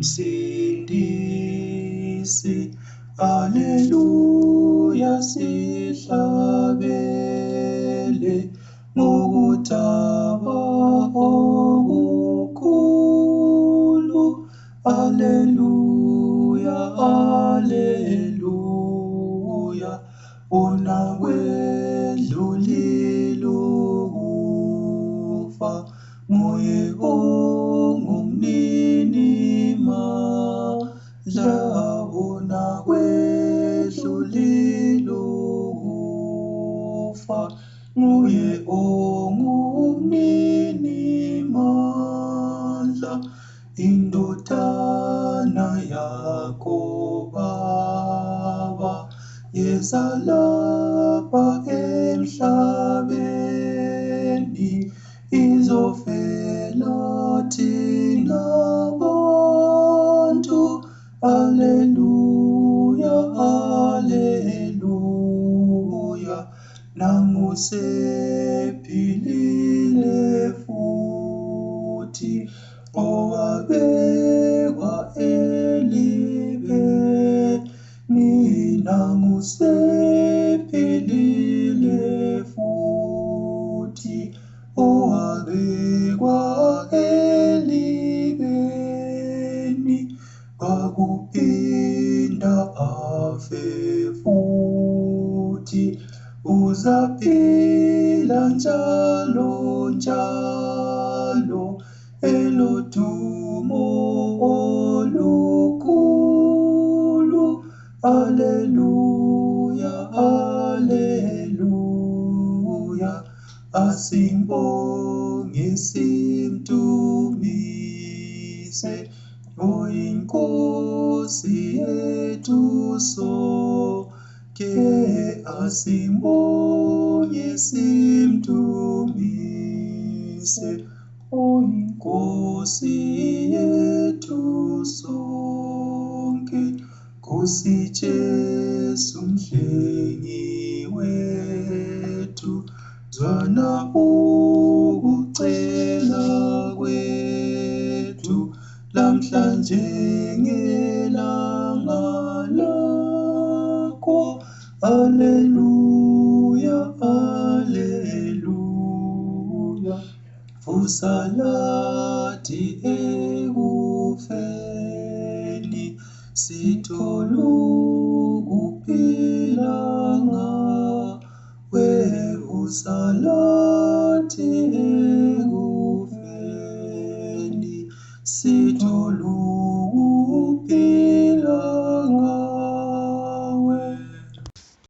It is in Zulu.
umsindisi. Haleluya, sihlabele ngokuthaba okukhulu. Haleluya, haleluya, unakwedlulile ukufa, nguye ongumnini mandla. Unakwedlulile ukufa, nguye ongumnini mandla. Indodana yakho Baba yezalapha emhlabeni, izofela thina bantu. Haleluya, haleluya, nangu sephilile futhi, owabekwa elibeni. Nangu sephilile futhi, owabekwa elibeni. Akuphinda afe futhi, uzaphila njalo njalo, elodumo olukhulu. Haleluya, haleluya, asimbonge simdumise, oyinkosi yethu sonke. Asimbonge simdumise, oyinkosi yethu sonke. Nkosi Jesu mhlengi wethu, zwana ukucela kwethu, lamhlanje ngelanga lakho. Haleluya, haleluya, vusa lathi ekufeni, sithola ukuphila ngawe. Vusa lathi ekufeni, sithola